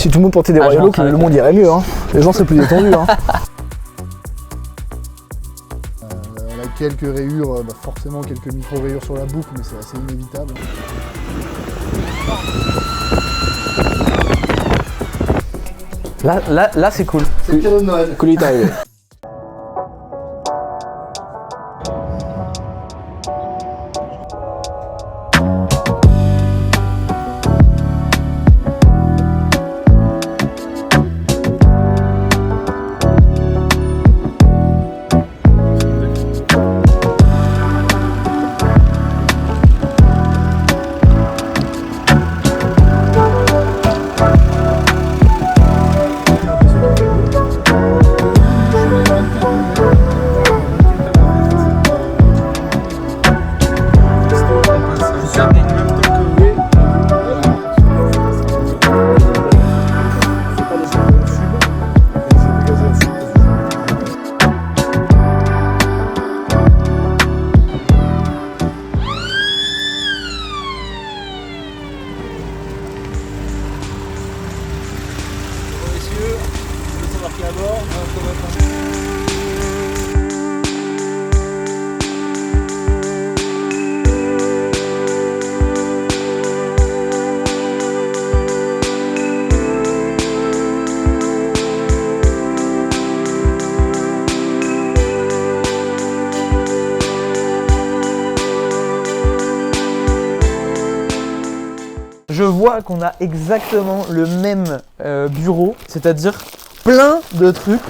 Si tout le monde portait des Royal Oak, le monde irait mieux. Hein. Les gens seraient plus détendus. Hein. Elle a quelques rayures, forcément quelques micro-rayures sur la boucle, mais c'est assez inévitable. Là c'est cool. C'est le cadeau de Noël. Cool, il est arrivé. Je vois qu'on a exactement le même bureau, c'est-à-dire plein de trucs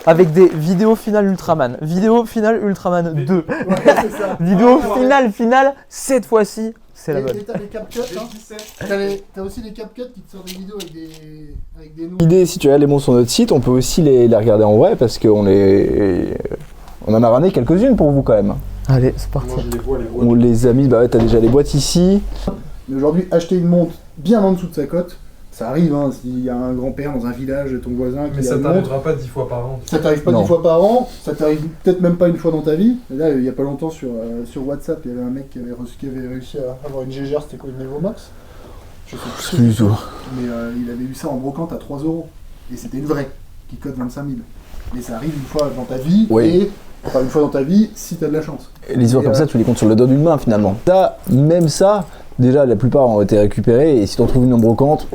avec des vidéos finales Ultraman. Vidéo finale Ultraman 2. Ouais, c'est ça. Vidéo finale, cette fois-ci, c'est la bonne. Et t'as les CapCut, hein. T'as aussi les CapCut qui te sortent des vidéos avec des noms. L'idée, si tu as les montres sur notre site, on peut aussi les regarder en vrai parce qu'on on en a ramené quelques-unes pour vous quand même. Allez, c'est parti. Moi, je les vois. On les a mis, bah ouais, t'as déjà les boîtes ici. Mais aujourd'hui, acheter une montre bien en dessous de sa cote, ça arrive, hein, s'il y a un grand-père dans un village, ton voisin qui mais a ça une montre. t'arrivera pas 10 fois par an. Ça t'arrive pas Non. 10 fois par an, ça t'arrive peut-être même pas une fois dans ta vie. Et là, il y a pas longtemps sur WhatsApp, il y avait un mec qui avait réussi à avoir une GGR, c'était quoi, une Evo Max? Je sais Plus du tout. Mais il avait eu ça en brocante à 3 €. Et c'était une vraie, qui cote 25 000. Mais ça arrive une fois dans ta vie, Oui. et enfin une fois dans ta vie, si t'as de la chance. Et les histoires comme ça, tu les comptes sur le doigt d'une main finalement. Même ça, déjà la plupart ont été récupérés et si t'en trouves une en brocante,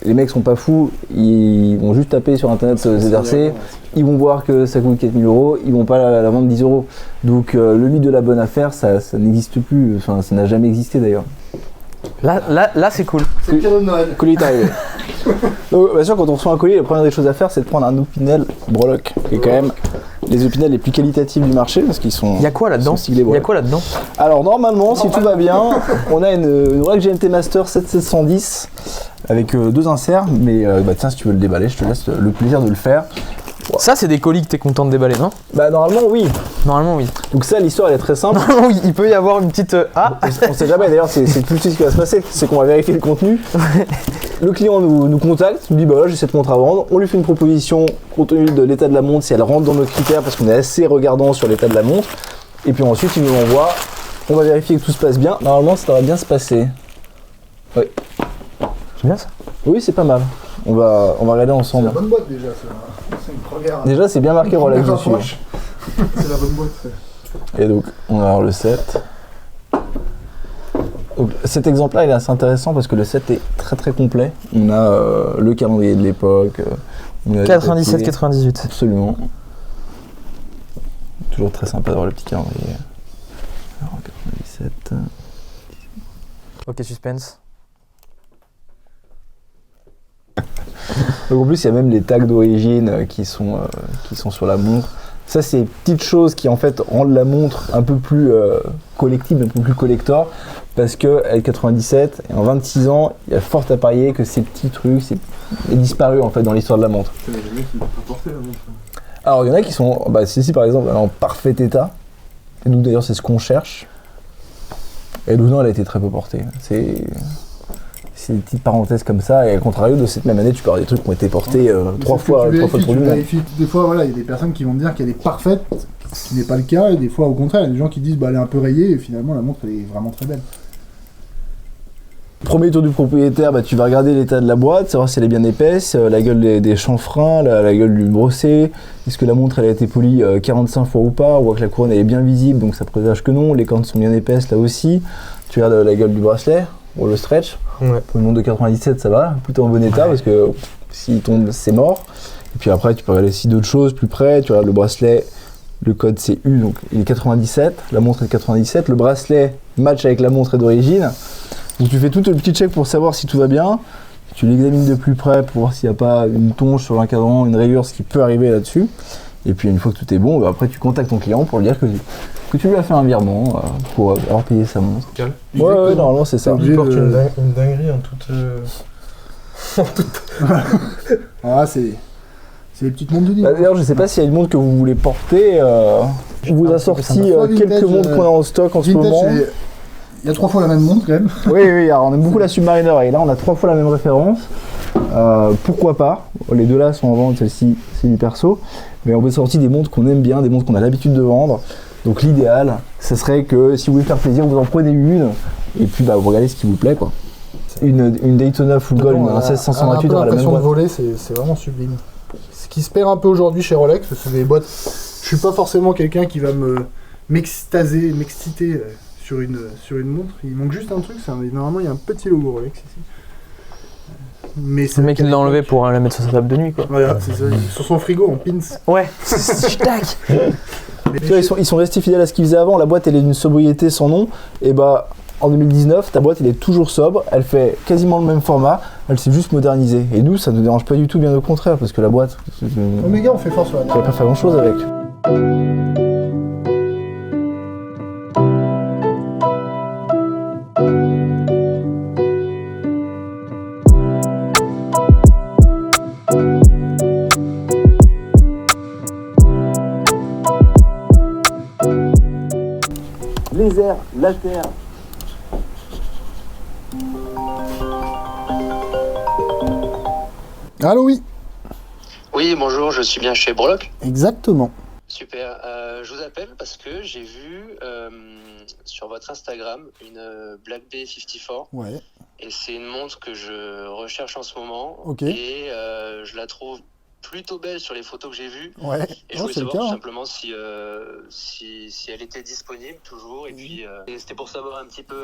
les mecs sont pas fous, ils vont juste taper sur internet ZRC, ils vont voir que ça coûte 4 000 €, ils vont pas la vendre 10 €. Donc le mythe de la bonne affaire, ça n'existe plus, enfin ça n'a jamais existé d'ailleurs. Là c'est cool. C'est le cadeau de Noël. Le colis est arrivé. Donc, bien sûr, quand on reçoit un colis, la première des choses à faire, c'est de prendre un Opinel Breloque, qui est quand même les Opinel les plus qualitatifs du marché parce qu'ils sont. Il y a quoi là-dedans? Alors normalement, si tout va bien, on a une Rolex GMT Master 7710 avec deux inserts, mais tiens, si tu veux le déballer, je te laisse le plaisir de le faire. Ça, c'est des colis que t'es content de déballer, non? Bah normalement oui. Normalement, oui. Donc ça, l'histoire elle est très simple. Normalement, oui. Il peut y avoir une petite... On sait jamais, d'ailleurs, c'est tout de suite ce qui va se passer, c'est qu'on va vérifier le contenu. Le client nous contacte, nous dit bah là j'ai cette montre à vendre, on lui fait une proposition compte tenu de l'état de la montre, si elle rentre dans nos critères, parce qu'on est assez regardant sur l'état de la montre, et puis ensuite il nous l'envoie, on va vérifier que tout se passe bien, normalement ça va bien se passer. Oui. C'est bien ça? Oui, c'est pas mal, on va regarder C'est ensemble. la bonne boîte déjà, c'est une première. Déjà c'est bien marqué Rolex dessus. C'est la bonne boîte. Et donc on va avoir le 7. Donc, cet exemple-là il est assez intéressant parce que le set est très très complet. On a le calendrier de l'époque. 97-98. Absolument. Toujours très sympa d'avoir le petit calendrier. Alors 97. Ok, suspense. Donc en plus il y a même les tags d'origine qui sont sur la montre. Ça c'est des petites choses qui en fait rendent la montre un peu plus collective, un peu plus collector. Parce que elle est 97 et en 26 ans, il y a fort à parier que ces petits trucs est disparu en fait dans l'histoire de la montre. C'est les mecs qui l'ont pas porté la montre. Alors il y en a qui sont, celle-ci par exemple, elle est en parfait état. Et donc d'ailleurs c'est ce qu'on cherche. Et donc non, elle a été très peu portée. C'est des petites parenthèses comme ça. Et à contrario de cette même année, tu peux avoir des trucs qui ont été portés trois fois trop du monde. Des fois, voilà, il y a des personnes qui vont me dire qu'elle est parfaite, ce qui n'est pas le cas. Et des fois, au contraire, il y a des gens qui disent bah elle est un peu rayée et finalement la montre elle est vraiment très belle. Premier tour du propriétaire, bah, tu vas regarder l'état de la boîte, savoir si elle est bien épaisse, la gueule des chanfreins, la gueule du brosset, est-ce que la montre elle a été polie 45 fois ou pas, on voit que la couronne elle est bien visible, donc ça présage que non, les cornes sont bien épaisses là aussi. Tu regardes la gueule du bracelet, ou le stretch, Ouais. pour une montre de 97 ça va, plutôt en bon état parce que s'il tombe c'est mort. Et puis après tu peux regarder aussi d'autres choses plus près, tu regardes le bracelet, le code c'est U, donc il est 97, la montre est 97, le bracelet match avec la montre est d'origine. Donc tu fais tout le petit check pour savoir si tout va bien, tu l'examines de plus près pour voir s'il n'y a pas une tonche sur l'encadrement, une rayure, ce qui peut arriver là-dessus. Et puis une fois que tout est bon, bah après tu contactes ton client pour lui dire que tu lui as fait un virement pour avoir payé sa montre. Cal. Ouais, normalement c'est ça. Obligé Il porte de- une dinguerie en toute. Ah, c'est les petites montres de nuit. Bah, d'ailleurs, je sais pas s'il y a une montre que vous voulez porter. On vous a sorti sympa. quelques Vintage, montres qu'on a en stock en ce Vintage, moment. il y a 3 fois la même montre quand même. Oui, alors on aime beaucoup la Submariner et là on a 3 fois la même référence. Pourquoi pas? Les deux là sont en vente, celle-ci c'est du perso. Mais on veut sortir des montres qu'on aime bien, des montres qu'on a l'habitude de vendre. Donc l'idéal, ce serait que si vous voulez faire plaisir, vous en prenez une et puis bah, vous regardez ce qui vous plaît quoi. Une Daytona Full Gold, un 16528 dans la même l'impression de boîte. voler, c'est vraiment sublime. Ce qui se perd un peu aujourd'hui chez Rolex, parce que c'est des boîtes. Je suis pas forcément quelqu'un qui va m'extasier, m'exciter sur une montre. Il manque juste un truc, normalement il y a un petit logo Rolex ici. Mais C'est le mec qui l'a enlevé pour la mettre sur sa table de nuit, quoi. Voilà, c'est ça, sur son frigo en pins. Ouais, tac. Mais Tu vois, ils sont restés fidèles à ce qu'ils faisaient avant. La boîte, elle est d'une sobriété sans nom. Et bah, en 2019, ta boîte, elle est toujours sobre. Elle fait quasiment le même format. Elle s'est juste modernisée. Et nous, ça ne nous dérange pas du tout, bien au contraire, parce que la boîte, Omega, on fait fort sur la on va pas faire grand chose avec. Les airs, la terre. Allô, oui. Oui, bonjour, je suis bien chez Brock. Exactement. Super. Je vous appelle parce que j'ai vu sur votre Instagram une Black Bay 54 Ouais. et c'est une montre que je recherche en ce moment. Ok. Et je la trouve plutôt belle sur les photos que j'ai vues. Ouais. Et je Oh, voulais c'est le savoir cas. tout Hein. simplement si elle était disponible toujours. Et puis c'était pour savoir un petit peu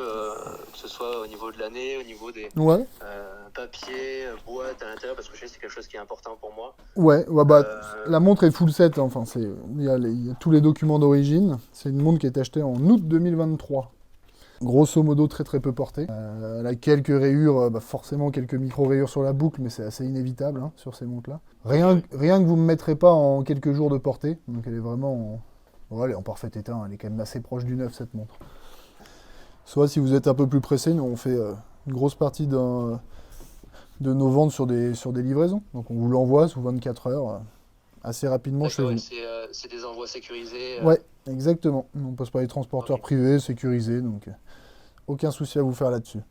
que ce soit au niveau de l'année, au niveau des Ouais. papiers, boîtes à l'intérieur, parce que je sais que c'est quelque chose qui est important pour moi. Ouais, bah, Euh, la montre est full set, hein. Enfin, il y a tous les documents d'origine. C'est une montre qui est achetée en août 2023. Grosso modo, très très peu portée. Elle a quelques rayures, forcément quelques micro-rayures sur la boucle, mais c'est assez inévitable hein, sur ces montres-là. Rien que vous ne me mettrez pas en quelques jours de portée. Donc elle est vraiment elle est en parfait état, hein. Elle est quand même assez proche du neuf cette montre. Soit si vous êtes un peu plus pressé, nous on fait une grosse partie de nos ventes sur des livraisons. Donc on vous l'envoie sous 24 heures, assez rapidement chez d'accord, vous. et c'est des envois sécurisés. Ouais, exactement. On passe par les transporteurs privés, sécurisés, donc aucun souci à vous faire là-dessus.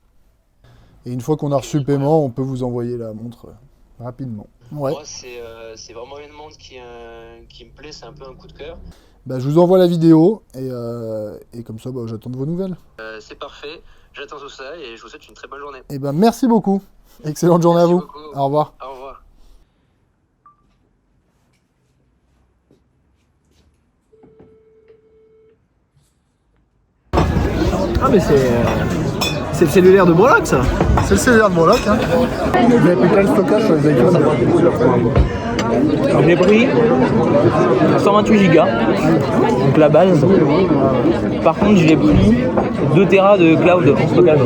Et une fois qu'on a reçu le paiement, on peut vous envoyer la montre rapidement. Ouais. Moi, c'est vraiment une montre qui me plaît, c'est un peu un coup de cœur. Bah, je vous envoie la vidéo et comme ça, j'attends de vos nouvelles. C'est parfait, j'attends tout ça et je vous souhaite une très bonne journée. Et ben merci beaucoup. Excellente journée Merci à vous. beaucoup. Au revoir. Au revoir. Ah, mais c'est le cellulaire de Broloc, ça. C'est le cellulaire de Moloch. Hein. Vous avez pris plein de stockage sur les iPhones. J'ai pris 128 Go, donc la base. Par contre, j'ai pris 2 Tera de cloud en stockage.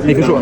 Il fait chaud.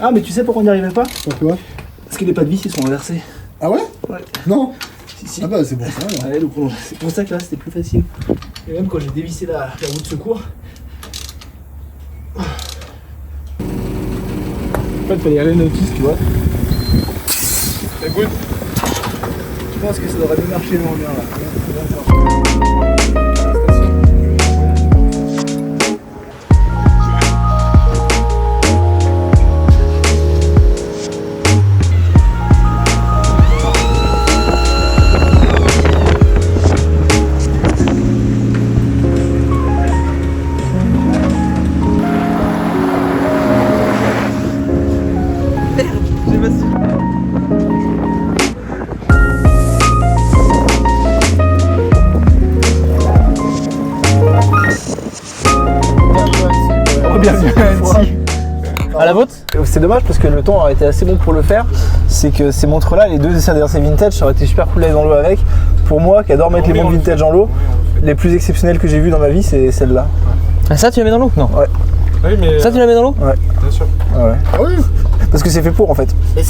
Ah, mais tu sais pourquoi on n'y arrivait pas? Pourquoi? Parce que les pas de vis ils sont inversés. Ah ouais? Ouais. Non. Si. Ah bah c'est bon ça. Alors. Ouais, donc c'est pour ça que là c'était plus facile. Et même quand j'ai dévissé la roue de secours. En fait, il fallait aller notice, tu vois. Écoute, Je pense que ça devrait bien marcher le bien là. Bienvenue à Annecy. À la vôtre? C'est dommage parce que le temps aurait été assez bon pour le faire. C'est que ces montres-là, les deux CDRC vintage, ça aurait été super cool d'aller dans l'eau avec. Pour moi, qui adore mettre les montres vintage dans l'eau, les plus exceptionnelles que j'ai vues dans ma vie, c'est celle-là. Ah, ça tu la mets dans l'eau? Non. Ouais. oui, mais. Ça tu la mets dans l'eau? Ouais. Bien sûr. Ah ouais. Ah oui. Parce que c'est fait pour en fait. Mais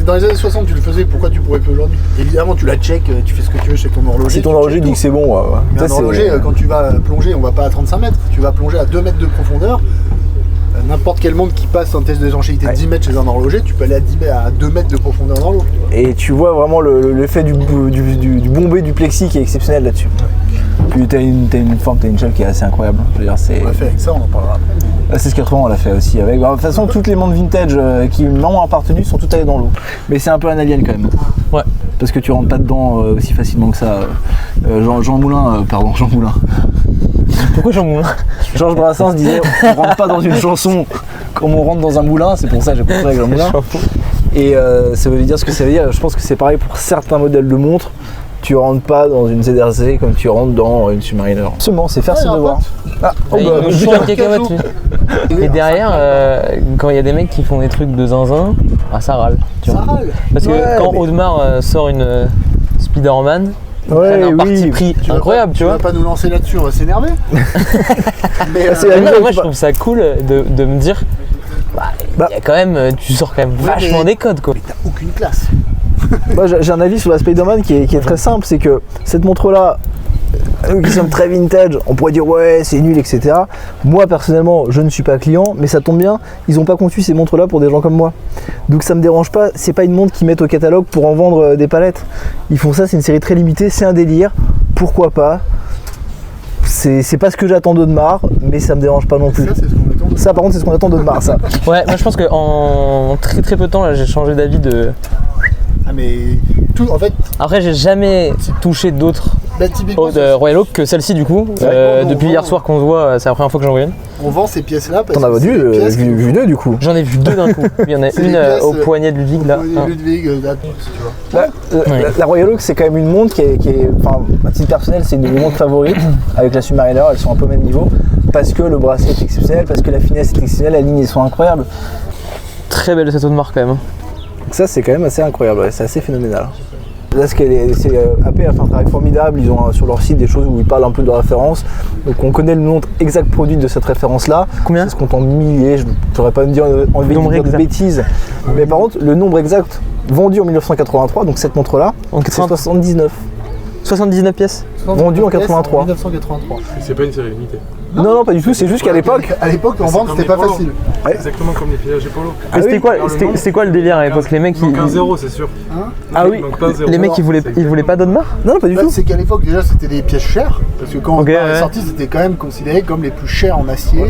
dans les années 60 tu le faisais, pourquoi tu pourrais plus aujourd'hui? Évidemment tu la check, tu fais ce que tu veux chez ton horloger. Si ton tu horloger check dit tout. que c'est bon, ouais. Mais Ça, un c'est- horloger, quand tu vas plonger, on va pas à 35 mètres, tu vas plonger à 2 mètres de profondeur. N'importe quel monde qui passe un test d'étanchéité de 10 mètres chez un horloger, tu peux aller à 2 mètres de profondeur dans l'eau. Et tu vois vraiment l'effet du bombé du plexi qui est exceptionnel là-dessus. Puis t'as une forme, t'as une chale qui est assez incroyable. Je veux dire, c'est. On l'a fait avec ça, on en parlera après. La 1680 on l'a fait aussi avec. Bah, de toute façon toutes les montres vintage qui m'ont appartenu sont toutes allées dans l'eau. Mais c'est un peu un alien quand même. Ouais. Parce que tu rentres pas dedans aussi facilement que ça. Jean Moulin. Pourquoi Jean Moulin? Georges Brassens disait on rentre pas dans une chanson comme on rentre dans un moulin, c'est pour ça que j'ai pensé avec Jean Moulin. Et ça veut dire ce que ça veut dire. Je pense que c'est pareil pour certains modèles de montres. Tu rentres pas dans une ZRC comme tu rentres dans une Submariner. Absolument, c'est faire ses devoirs. Ah, oh Il bah, nous putain. chute un cacahuète, lui. Et derrière, quand il y a des mecs qui font des trucs de zinzin, ah, ça râle. Tu Ça vois. râle. Parce que Ouais, quand mais- Audemars sort une Spider-Man, Ouais, un parti oui. pris Tu vas incroyable, pas, tu vois. vas pas nous lancer là-dessus, on va s'énerver. Mais C'est Mais la non, nouvelle moi qui je trouve ça cool de me dire, Bah. il y a quand même, tu sors quand même Ouais, vachement mais- des codes quoi. t'as aucune classe. Moi j'ai un avis sur la Spider-Man qui est très simple, c'est que cette montre-là, nous qui sommes très vintage, on pourrait dire ouais c'est nul etc. Moi personnellement je ne suis pas client, mais ça tombe bien, ils n'ont pas conçu ces montres-là pour des gens comme moi. Donc ça me dérange pas, c'est pas une montre qu'ils mettent au catalogue pour en vendre des palettes. Ils font ça, c'est une série très limitée, c'est un délire, pourquoi pas. C'est pas ce que j'attends d'Audemars, mais ça me dérange pas non plus. Ça, c'est ce qu'on attend. Ça par contre c'est ce qu'on attend d'Audemars ça. Ouais, moi je pense qu'en très très peu de temps là j'ai changé d'avis de. Ah mais tout, en fait, Après j'ai jamais touché d'autres là, typiquement, de Royal Oak que celle-ci du coup. Ouais, Depuis on hier vend- soir qu'on se voit, c'est la première fois que j'en vois une. on vend ces pièces-là parce T'en as que c'est vendu des pièces qui- vu deux du coup. J'en ai vu deux d'un coup. Il y en a C'est une des pièces, au poignet de Ludwig là. Au Ludwig, là, tu vois. La Royal Oak c'est quand même une montre qui est enfin, à titre personnel c'est une de mes montres favorites avec la Submariner, elles sont un peu au même niveau parce que le bracelet est exceptionnel, parce que la finesse est exceptionnelle, la ligne ils sont incroyables. Très belle cette Audemars quand même. Donc ça c'est quand même assez incroyable, ouais, c'est assez phénoménal. Là AP a fait un travail formidable, ils ont sur leur site des choses où ils parlent un peu de référence, donc on connaît le nombre exact produit de cette référence là. Combien? Ça se compte en milliers, je ne saurais pas me dire enlever Nombre de exact. bêtises, mais par contre le nombre exact vendu en 1983, donc cette montre là, En c'est 80. 79. 79 pièces. Vendu en 83. 1983. C'est pas une série limitée. Non, pas du tout, c'est juste qu'à l'époque. À l'époque, en C'est vente, comme c'était les pas polos. facile. Exactement comme les pillages et polo. Ah oui, C'était quoi le délire à l'époque? Les mecs Il manque un zéro, c'est sûr. Ah oui. Il manque pas un zéro. Les mecs ils voulaient pas d'Audemars? Non, pas du Bah, tout. c'est qu'à l'époque, déjà, c'était des pièces chères. Parce que quand Ok, Audemars est ouais. sorti, c'était quand même considéré comme les plus chers en acier.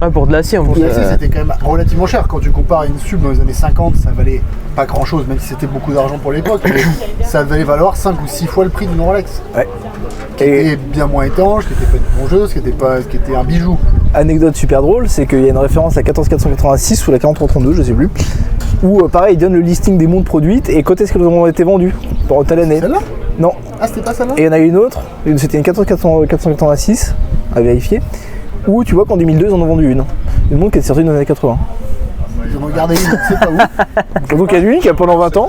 Ouais, pour de l'acier en Pour plus. l'acier, c'était quand même relativement cher. Quand tu compares à une sub dans les années 50, ça valait pas grand chose, même si c'était beaucoup d'argent pour l'époque. Mais ça valait valoir 5 ou 6 fois le prix d'une Rolex. Ouais. Qui Et était bien moins étanche, qui était pas une plongeuse, qui était un bijou. anecdote super drôle, c'est qu'il y a une référence à 14486 ou la 4332, je sais plus, où pareil, ils donnent le listing des montres produites et quand est-ce qu'elles ont été vendues pendant telle année. Celle-là? Non. Ah, c'était pas celle-là? Et il y en a une autre, c'était une 14486 à vérifier, où tu vois qu'en 2002 ils en ont vendu une montre qui est sortie dans les années 80. J'en ai gardé une, je sais pas où. Surtout qu'il y a une qui a pendant 20 ans.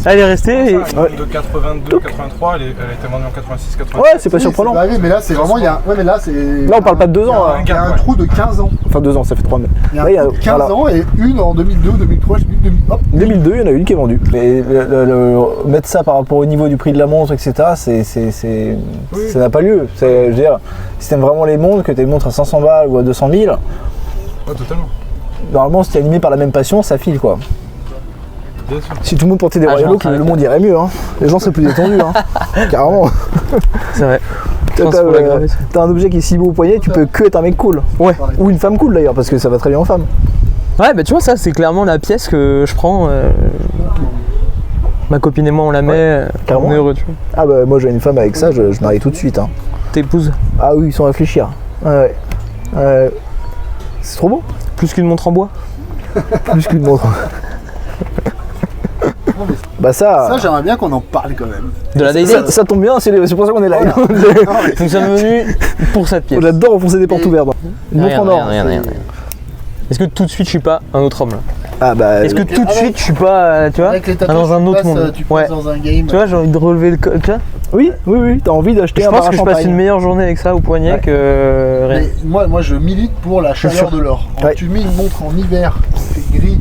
Elle est restée. Et... De 82, 83, elle a été vendue en 86, 87. Ouais, c'est pas surprenant. C'est mais là, c'est vraiment. Ouais, mais là, c'est. Là, on parle pas de 2 ans. Il y a un trou de 15 ans. Enfin, 2 ans, ça fait 3 mai. Il y a un trou de 15 ans et une en 2002, 2003, je sais plus, 2000. 2002, il y en a une qui est vendue. Mais mettre ça par rapport au niveau du prix de la montre, etc., ça n'a pas lieu. Je veux dire, si t'aimes vraiment les montres, que t'as une montre à 500 balles ou à 200 000, Ouais, totalement. normalement, si t'es animé par la même passion, ça file quoi. Bien sûr. Si tout le monde portait des Ah, Royal j'en Oak, le monde irait mieux. Hein. Les gens seraient plus détendus. Hein. Carrément. C'est vrai. T'as un objet qui est si beau au poignet, tu peux que être un mec cool. Ouais. Ou une femme cool d'ailleurs, parce que ça va très bien en femme. Ouais, bah tu vois, ça, c'est clairement la pièce que je prends. Ma copine et moi, on la met. carrément. On est heureux, tu vois. Ah bah moi j'ai une femme avec ça, je marie tout de suite. Hein. T'épouses. Ah oui, sans réfléchir. Ouais. C'est trop beau. Plus qu'une montre en bois. Plus qu'une montre. Bah Ça, j'aimerais bien qu'on en parle quand même. De la Day Date. ça tombe bien, c'est pour ça qu'on est là. Nous sommes venus pour cette pièce. J'adore enfoncer des portes ouvertes. Une montre en or. Rien. Est-ce que tout de suite je suis pas un autre homme là? Ah bah. Est-ce que tout de suite je suis pas, tu vois, Avec les dans un autre monde? Tu passes dans un game. Tu vois, j'ai envie de relever le col, tu vois. Oui, t'as envie d'acheter Je un bar pense à que je passe champagne. une meilleure journée avec ça au poignet Ouais. que rien. Mais moi, je milite pour la chaleur de l'or. Quand Ouais. tu mets une montre en hiver, c'est gris,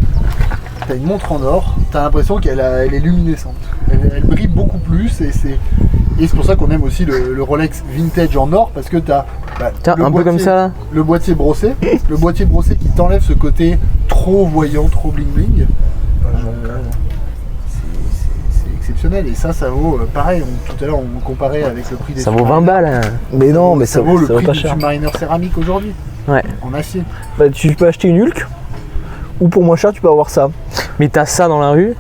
t'as une montre en or, t'as l'impression qu'elle est luminescente. Elle brille beaucoup plus et c'est pour ça qu'on aime aussi le Rolex vintage en or parce que t'as Tiens, le un peu comme ça là. le boîtier brossé, qui t'enlève ce côté trop voyant, trop bling bling. C'est exceptionnel et ça vaut pareil. Tout à l'heure on comparait avec le prix des Ça vaut 20 balles. Hein. Mais non, mais ça ça vaut le ça vaut prix pas du cher. Submariner céramique aujourd'hui Ouais. en acier. Bah, tu peux acheter une Hulk, ou pour moins cher, tu peux avoir ça. Mais t'as ça dans la rue.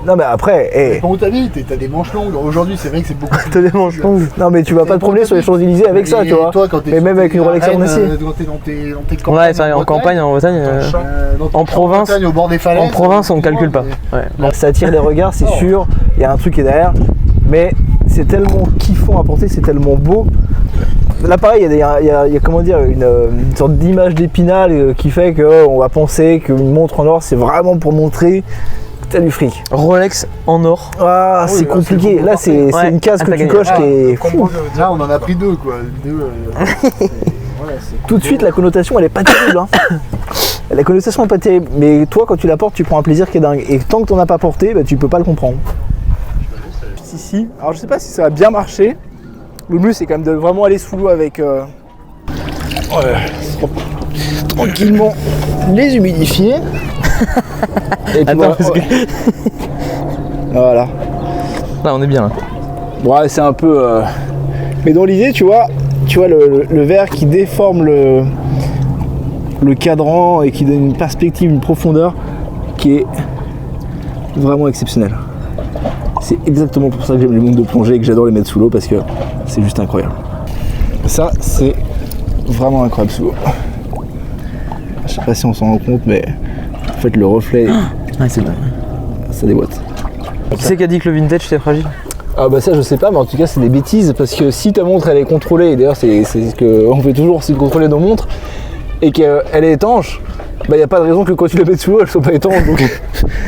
Non, mais après, Quand t'habites, t'as des manches longues. Aujourd'hui, c'est vrai que c'est beaucoup plus. T'as des manches longues. non, mais tu vas pas te promener sur les Champs-Élysées avec ça, tu vois. Toi, quand Mais même avec une Rolex en acier. Quand t'es dans tes campagnes. Ouais, ça, en campagne, en Bretagne. en province- au bord des falaises. En province, on calcule pas. Ouais. Donc, ça attire les regards, c'est sûr. Il y a un truc qui est derrière. Mais c'est tellement kiffant à porter, c'est tellement beau. Là, pareil, il y a comment dire, une sorte d'image d'Épinal qui fait qu'on va penser qu'une montre en or, c'est vraiment pour montrer que t'as du fric. Rolex en or. Ah, oui, c'est là, compliqué. c'est Là, c'est Ouais. une case Ah, que t'as tu gagné. coches qui est fou. Là, on en a pris deux, quoi. Tout de suite, la connotation, elle est pas terrible. Hein. La connotation est pas terrible. Mais toi, quand tu la portes, tu prends un plaisir qui est dingue. Et tant que t'en as pas porté, bah, tu peux pas le comprendre. Ici, alors je sais pas si ça va bien marcher. Le mieux, c'est quand même de vraiment aller sous l'eau avec tranquillement les humidifier. Et puis Attends, voilà. parce que... Voilà. Là, on est bien. Là. Ouais, c'est un peu. Mais dans l'idée, tu vois le verre qui déforme le cadran et qui donne une perspective, une profondeur qui est vraiment exceptionnelle. C'est exactement pour ça que j'aime les montres de plongée et que j'adore les mettre sous l'eau parce que c'est juste incroyable. Ça, c'est vraiment incroyable sous l'eau. Je sais pas si on s'en rend compte, mais en fait, le reflet, Ouais, c'est bon. ça déboîte. Qui c'est qui a dit que le vintage c'était fragile? Ah bah ça je sais pas, mais en tout cas c'est des bêtises parce que si ta montre elle est contrôlée, et d'ailleurs c'est ce qu'on fait toujours, c'est de contrôler nos montres, et qu'elle est étanche, bah y a pas de raison que quand tu la mets sous l'eau elle soit pas étanche, donc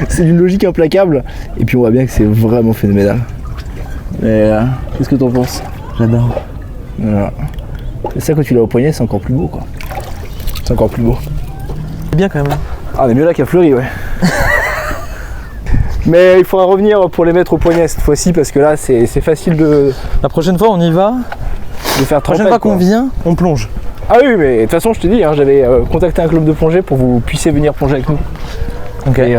c'est d'une logique implacable, et puis on voit bien que c'est vraiment phénoménal. Mais qu'est-ce que t'en penses? J'adore. Voilà. Et ça quand tu l'as au poignet c'est encore plus beau quoi. C'est encore plus beau. C'est bien quand même. Ah on est mieux là qu'à Fleury ouais. Mais il faudra revenir pour les mettre au poignet cette fois-ci parce que là c'est facile de La prochaine fois, on y va. faire La prochaine trempette, fois qu'on quoi. vient, on plonge. Ah oui, mais de toute façon, je te dis, hein, j'avais contacté un club de plongée pour que vous puissiez venir plonger avec nous. Ok. Et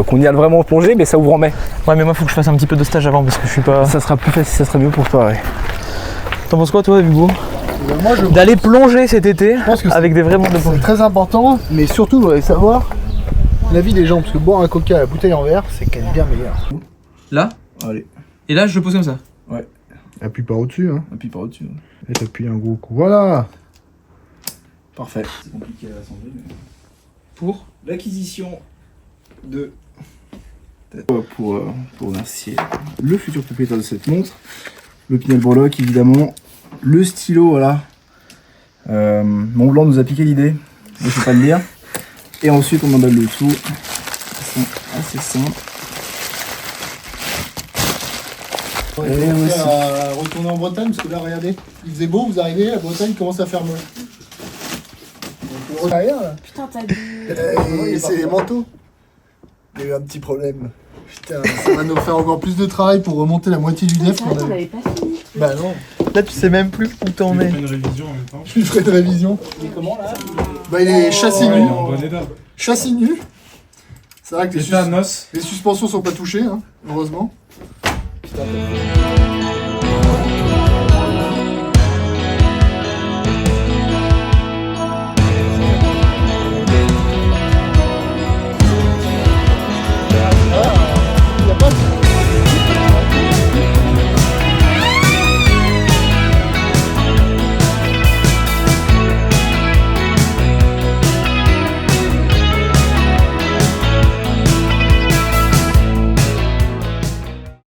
qu'on y aille vraiment plonger, mais ça ouvre en mai. Ouais, mais moi, faut que je fasse un petit peu de stage avant parce que je suis pas. Ça sera plus facile, ça sera mieux pour toi, ouais. T'en penses quoi, toi, Hugo? Moi, je D'aller plonger cet été pense que avec des vrais montres de c'est plongée. très important, mais surtout, je voudrais savoir l'avis des gens, parce que boire un coca à la bouteille en verre, c'est quand même bien meilleur. Là? Allez, Et là, je le pose comme ça. Appuie par au-dessus, hein. appuie par au-dessus. Et t'appuies un gros coup. Voilà. Parfait. C'est compliqué à assembler, mais... Pour? L'acquisition de... Pour remercier le futur propriétaire de cette montre, le Pinel Breloque évidemment, le stylo, voilà. Montblanc nous a piqué l'idée, je ne sais pas le dire. Et ensuite on emballe le tout. C'est assez simple. Et aussi à retourner en Bretagne, parce que là, regardez, il faisait beau, vous arrivez, la Bretagne commence à faire moche. Donc, derrière, là. Putain, t'as dit. C'est les manteaux. Il y a eu un petit problème. Putain, ça va nous faire encore plus de travail pour remonter la moitié du def qu'on On avait. l'avait pas fini. Bah non, Là, tu sais même plus où t'en On es. fait une révision en même temps. je ferai de révision. Il est comment là? Bah il est châssis Ouais, il nu. est en bon état. Châssis nu. C'est vrai que État noce. les suspensions sont pas touchées, hein, heureusement. Putain,